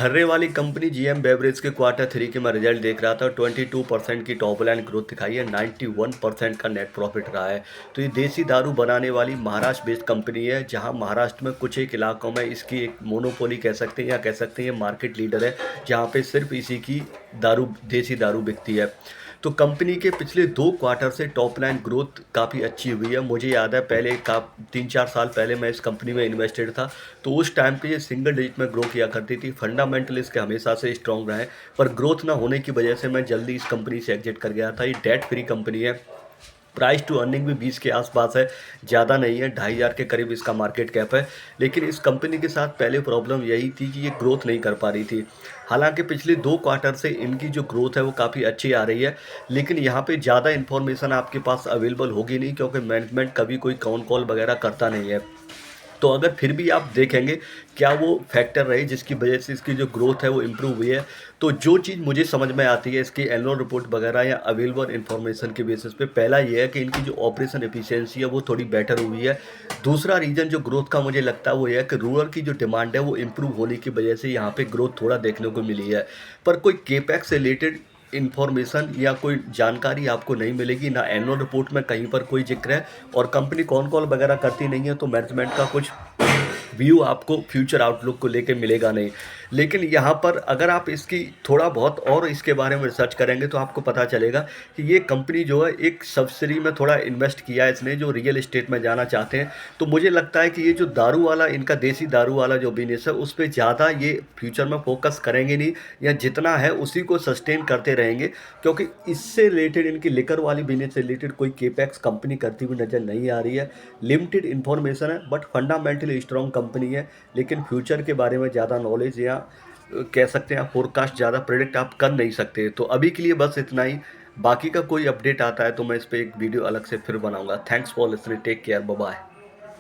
छर्रे वाली company GM beverage के quarter three के मैं रिजल्ट देख रहा था। 22% की टॉप लाइन ग्रोथ दिखाई है, 91% का नेट प्रॉफिट रहा है। तो ये देसी दारू बनाने वाली महाराष्ट्र बेस्ड कंपनी है, जहां महाराष्ट्र में कुछ एक इलाकों में इसकी एक मोनोपोली कह सकते हैं या कह सकते हैं ये मार्केट लीडर है, जहां पे सिर्फ इसी की दारू देसी दारू बिकती है। तो कंपनी के पिछले 2 क्वार्टर से टॉप लाइन ग्रोथ काफ़ी अच्छी हुई है। मुझे याद है पहले का 3-4 साल पहले मैं इस कंपनी में इन्वेस्टेड था, तो उस टाइम पे ये सिंगल डिजिट में ग्रो किया करती थी। फंडामेंटल इसके हमेशा से स्ट्रॉन्ग रहे, पर ग्रोथ ना होने की वजह से मैं जल्दी इस कंपनी से एग्जिट कर गया था। ये डेट फ्री कंपनी है, प्राइस टू अर्निंग भी 20 के आसपास है, ज़्यादा नहीं है, 2500 के करीब इसका मार्केट कैप है। लेकिन इस कंपनी के साथ पहले प्रॉब्लम यही थी कि ये ग्रोथ नहीं कर पा रही थी। हालांकि पिछले 2 क्वार्टर से इनकी जो ग्रोथ है वो काफ़ी अच्छी आ रही है, लेकिन यहाँ पे ज़्यादा इन्फॉर्मेशन आपके पास अवेलेबल होगी नहीं, क्योंकि मैनेजमेंट कभी कोई कॉल वगैरह करता नहीं है। तो अगर फिर भी आप देखेंगे क्या वो फैक्टर रहे जिसकी वजह से इसकी जो ग्रोथ है वो इम्प्रूव हुई है, तो जो चीज़ मुझे समझ में आती है इसकी एनुअल रिपोर्ट वगैरह या अवेलेबल इन्फॉर्मेशन के बेसिस पे, पहला ये है कि इनकी जो ऑपरेशन एफिशिएंसी है वो थोड़ी बेटर हुई है। दूसरा रीज़न जो ग्रोथ का मुझे लगता है वो ये है कि रूरल की जो डिमांड है वो इम्प्रूव होने की वजह से यहाँ पे ग्रोथ थोड़ा देखने को मिली है। पर कोई केपेक्स से रिलेटेड इन्फॉर्मेशन या कोई जानकारी आपको नहीं मिलेगी, ना एनुअल रिपोर्ट में कहीं पर कोई जिक्र है, और कंपनी कॉल वगैरह करती नहीं है, तो मैनेजमेंट का कुछ व्यू आपको फ्यूचर आउटलुक को लेके मिलेगा नहीं। लेकिन यहाँ पर अगर आप इसकी थोड़ा बहुत और इसके बारे में रिसर्च करेंगे तो आपको पता चलेगा कि ये कंपनी जो है एक सब्सिडी में थोड़ा इन्वेस्ट किया है इसने, जो रियल एस्टेट में जाना चाहते हैं। तो मुझे लगता है कि ये जो दारू वाला इनका देसी दारू वाला जो बिजनेस है उस पर ज़्यादा ये फ्यूचर में फोकस करेंगे नहीं, या जितना है उसी को सस्टेन करते रहेंगे, क्योंकि इससे रिलेटेड इनकी लिकर वाली बिजनेस से रिलेटेड कोई केपेक्स कंपनी करती हुई नज़र नहीं आ रही है। लिमिटेड इन्फॉर्मेशन है, बट फंडामेंटली स्ट्रॉन्ग कंपनी है। लेकिन फ्यूचर के बारे में ज़्यादा नॉलेज या कह सकते हैं फोरकास्ट ज़्यादा प्रेडिक्ट आप कर नहीं सकते। तो अभी के लिए बस इतना ही। बाकी का कोई अपडेट आता है तो मैं इस पर एक वीडियो अलग से फिर बनाऊंगा। Thanks for listening, take care, bye bye.